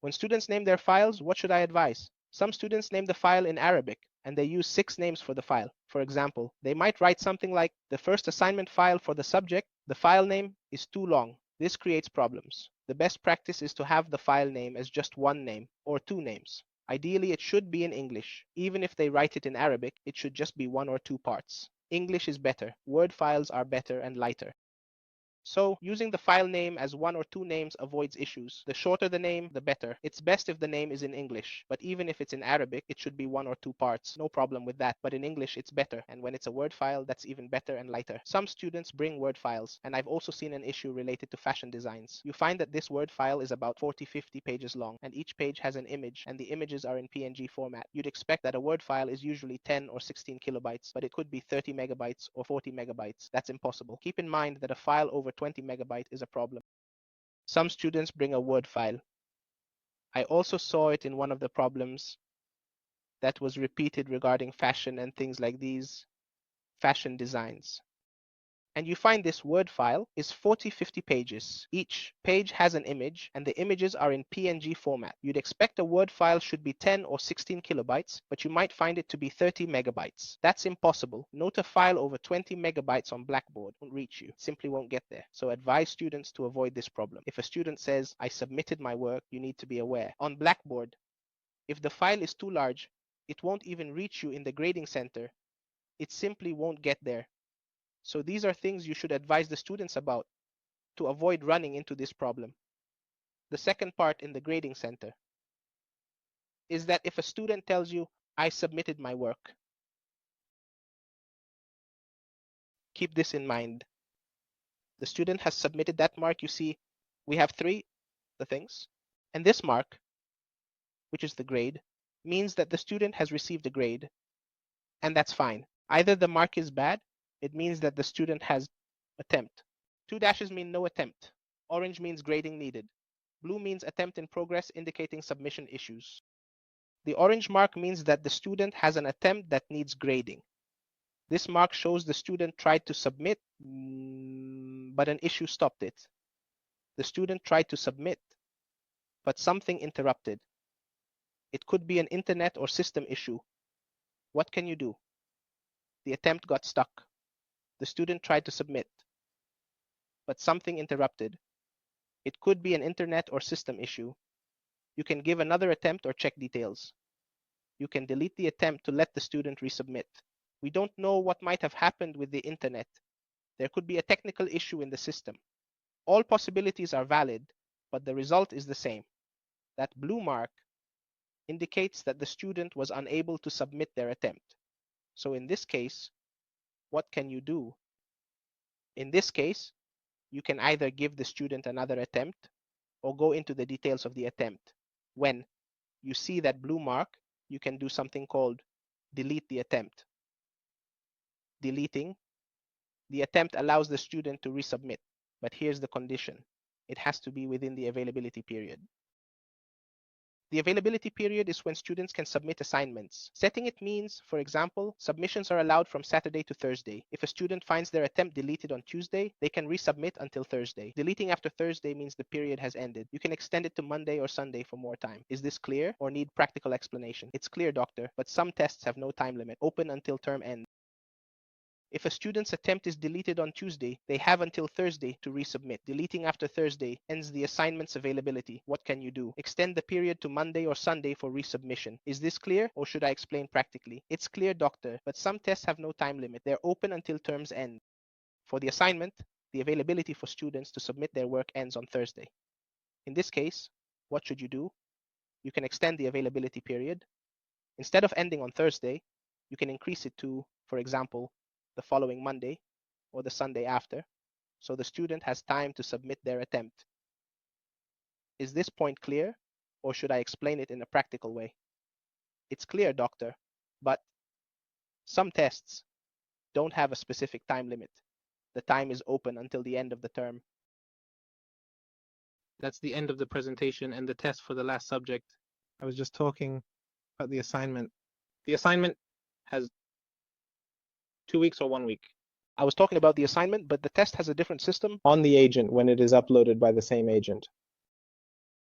When students name their files, what should I advise? Some students name the file in Arabic, and they use 6 names for the file. For example, they might write something like the first assignment file for the subject. The file name is too long. This creates problems. The best practice is to have the file name as just one name or 2 names. Ideally, it should be in English. Even if they write it in Arabic, it should just be 1 or 2 parts. English is better. Word files are better and lighter. So using the file name as 1 or 2 names avoids issues. The shorter the name, the better. It's best if the name is in English, but even if it's in Arabic, it should be 1 or 2 parts. No problem with that, but in English it's better, and when it's a Word file, that's even better and lighter. Some students bring Word files, and I've also seen an issue related to fashion designs. You find that this Word file is about 40-50 pages long, and each page has an image, and the images are in PNG format. You'd expect that a Word file is usually 10 or 16 kilobytes, but it could be 30 megabytes or 40 megabytes. That's impossible. Keep in mind that a file over 20 megabyte is a problem. Some students bring a Word file. I also saw it in one of the problems that was repeated regarding fashion and things like these, fashion designs. And you find this Word file is 40-50 pages. Each page has an image, and the images are in PNG format. You'd expect a Word file should be 10 or 16 kilobytes, but you might find it to be 30 megabytes. That's impossible. Note a file over 20 megabytes on Blackboard won't reach you. It simply won't get there. So advise students to avoid this problem. If a student says, I submitted my work, you need to be aware. On Blackboard, if the file is too large, it won't even reach you in the grading center. It simply won't get there. So these are things you should advise the students about to avoid running into this problem. The second part in the grading center is that if a student tells you, I submitted my work, keep this in mind. The student has submitted that mark. You see, we have 3 the things. And this mark, which is the grade, means that the student has received a grade. And that's fine. Either the mark is bad, it means that the student has attempt. 2 dashes mean no attempt. Orange means grading needed. Blue means attempt in progress, indicating submission issues. The orange mark means that the student has an attempt that needs grading. This mark shows the student tried to submit, but an issue stopped it. The student tried to submit, but something interrupted. It could be an internet or system issue. What can you do? The attempt got stuck. The student tried to submit, but something interrupted. It could be an internet or system issue. You can give another attempt or check details. You can delete the attempt to let the student resubmit. We don't know what might have happened with the internet. There could be a technical issue in the system. All possibilities are valid, but the result is the same. That blue mark indicates that the student was unable to submit their attempt. So in this case, what can you do? In this case, you can either give the student another attempt or go into the details of the attempt. When you see that blue mark, you can do something called delete the attempt. Deleting the attempt allows the student to resubmit, but here's the condition. It has to be within the availability period. The availability period is when students can submit assignments. Setting it means, for example, submissions are allowed from Saturday to Thursday. If a student finds their attempt deleted on Tuesday, they can resubmit until Thursday. Deleting after Thursday means the period has ended. You can extend it to Monday or Sunday for more time. Is this clear or need practical explanation? It's clear, doctor, but some tests have no time limit, open until term end. If a student's attempt is deleted on Tuesday, they have until Thursday to resubmit. Deleting after Thursday ends the assignment's availability. What can you do? Extend the period to Monday or Sunday for resubmission. Is this clear, or should I explain practically? It's clear, doctor, but some tests have no time limit. They're open until term's end. For the assignment, the availability for students to submit their work ends on Thursday. In this case, what should you do? You can extend the availability period. Instead of ending on Thursday, you can increase it to, for example, the following Monday or the Sunday after, so the student has time to submit their attempt. Is this point clear, or should I explain it in a practical way? It's clear, doctor, but some tests don't have a specific time limit. The time is open until the end of the term. That's the end of the presentation and the test for the last subject. I was just talking about the assignment. The assignment has 2 weeks or 1 week. I was talking about the assignment, but the test has a different system. On the agent when it is uploaded by the same agent.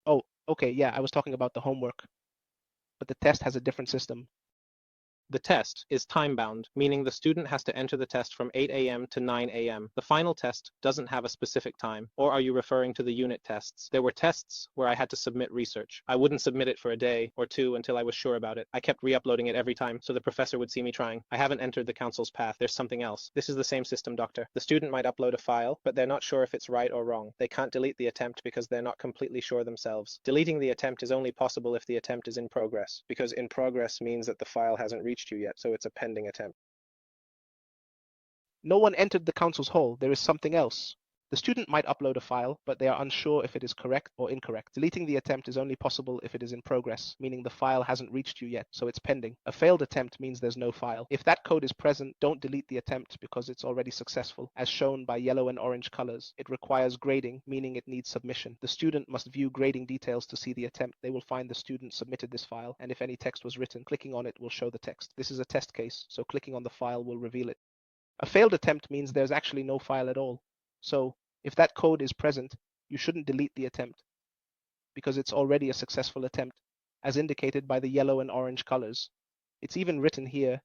Oh, Okay, yeah, I was talking about the homework, but the test has a different system. The test is time-bound, meaning the student has to enter the test from 8 a.m. to 9 a.m. The final test doesn't have a specific time. Or are you referring to the unit tests? There were tests where I had to submit research. I wouldn't submit it for a day or two until I was sure about it. I kept re-uploading it every time so the professor would see me trying. I haven't entered the council's path. There's something else. This is the same system, doctor. The student might upload a file, but they're not sure if it's right or wrong. They can't delete the attempt because they're not completely sure themselves. Deleting the attempt is only possible if the attempt is in progress, because in progress means that the file hasn't reached you yet, so it's a pending attempt. No one entered the council's hall. There is something else. The student might upload a file, but they are unsure if it is correct or incorrect. Deleting the attempt is only possible if it is in progress, meaning the file hasn't reached you yet, so it's pending. A failed attempt means there's no file. If that code is present, don't delete the attempt because it's already successful, as shown by yellow and orange colors. It requires grading, meaning it needs submission. The student must view grading details to see the attempt. They will find the student submitted this file, and if any text was written, clicking on it will show the text. This is a test case, so clicking on the file will reveal it. A failed attempt means there's actually no file at all. So if that code is present, you shouldn't delete the attempt because it's already a successful attempt, as indicated by the yellow and orange colors. It's even written here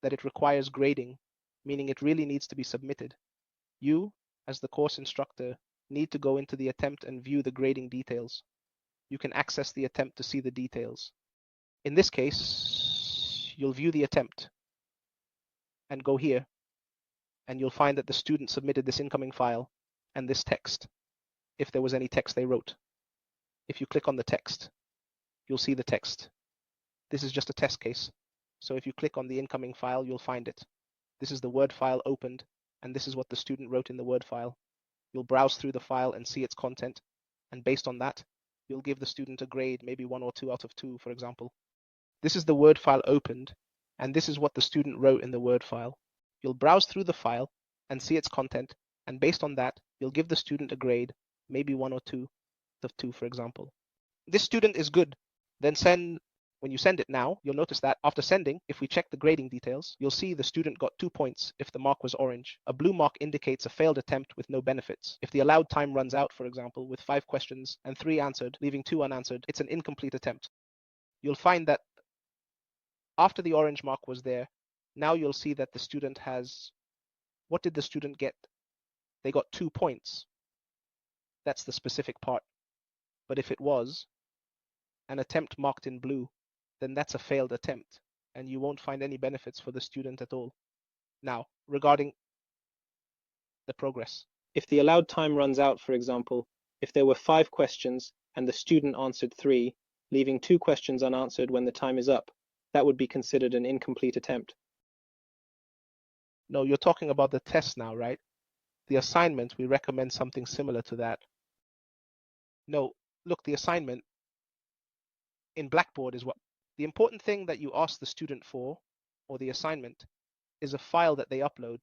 that it requires grading, meaning it really needs to be submitted. You, as the course instructor, need to go into the attempt and view the grading details. You can access the attempt to see the details. In this case, you'll view the attempt and go here, and you'll find that the student submitted this incoming file and this text, if there was any text they wrote. If you click on the text, you'll see the text. This is just a test case. So if you click on the incoming file, you'll find it. This is the Word file opened, and this is what the student wrote in the Word file. You'll browse through the file and see its content, and based on that, you'll give the student a grade, maybe 1 or 2 out of 2, for example. This is the Word file opened, and this is what the student wrote in the Word file. You'll browse through the file and see its content, and based on that, you'll give the student a grade, maybe 1 or 2 out of 2, for example. This student is good. Then when you send it now, you'll notice that after sending, if we check the grading details, you'll see the student got 2 points if the mark was orange. A blue mark indicates a failed attempt with no benefits. If the allowed time runs out, for example, with 5 questions and 3 answered, leaving 2 unanswered, it's an incomplete attempt. You'll find that after the orange mark was there, now you'll see that the student has, what did the student get? They got 2 points. That's the specific part. But if it was an attempt marked in blue, then that's a failed attempt, and you won't find any benefits for the student at all. Now, regarding the progress. If the allowed time runs out, for example, if there were 5 questions and the student answered 3, leaving 2 questions unanswered when the time is up, that would be considered an incomplete attempt. No, you're talking about the test now, right? The assignment, we recommend something similar to that. No, look, the assignment in Blackboard is what the important thing that you ask the student for, or the assignment, is a file that they upload.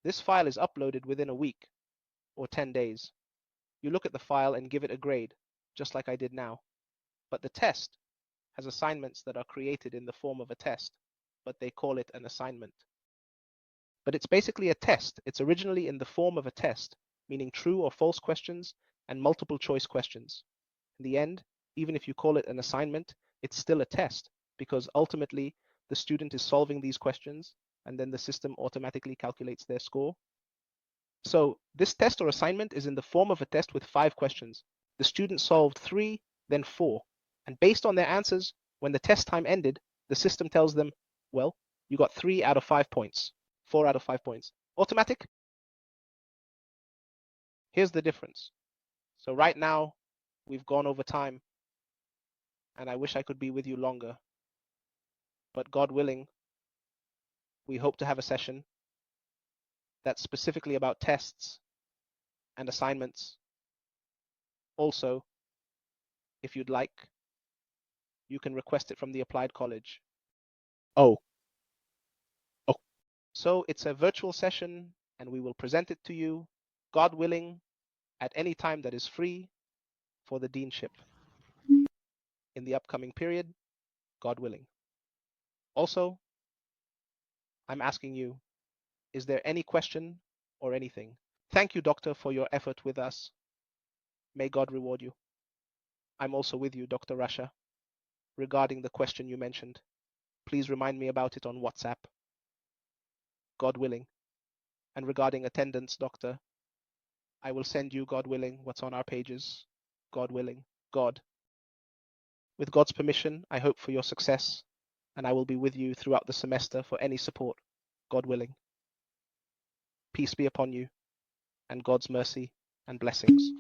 This file is uploaded within a week or 10 days. You look at the file and give it a grade, just like I did now. But the test has assignments that are created in the form of a test, but they call it an assignment. But it's basically a test. It's originally in the form of a test, meaning true or false questions and multiple choice questions. In the end, even if you call it an assignment, it's still a test because ultimately the student is solving these questions and then the system automatically calculates their score. So this test or assignment is in the form of a test with 5 questions. The student solved 3, then 4. And based on their answers, when the test time ended, the system tells them, well, you got 3 out of 5 points, 4 out of 5 points. Automatic? Here's the difference. So right now, we've gone over time, and I wish I could be with you longer. But God willing, we hope to have a session that's specifically about tests and assignments. Also, if you'd like, you can request it from the Applied College. Oh. So it's a virtual session, and we will present it to you, God willing, at any time that is free for the deanship in the upcoming period, God willing. Also, I'm asking you, is there any question or anything? Thank you, Doctor, for your effort with us. May God reward you. I'm also with you, Dr. Rasha, regarding the question you mentioned. Please remind me about it on WhatsApp. God willing. And regarding attendance, Doctor, I will send you, God willing, what's on our pages. God willing. God. With God's permission, I hope for your success, and I will be with you throughout the semester for any support, God willing. Peace be upon you, and God's mercy and blessings.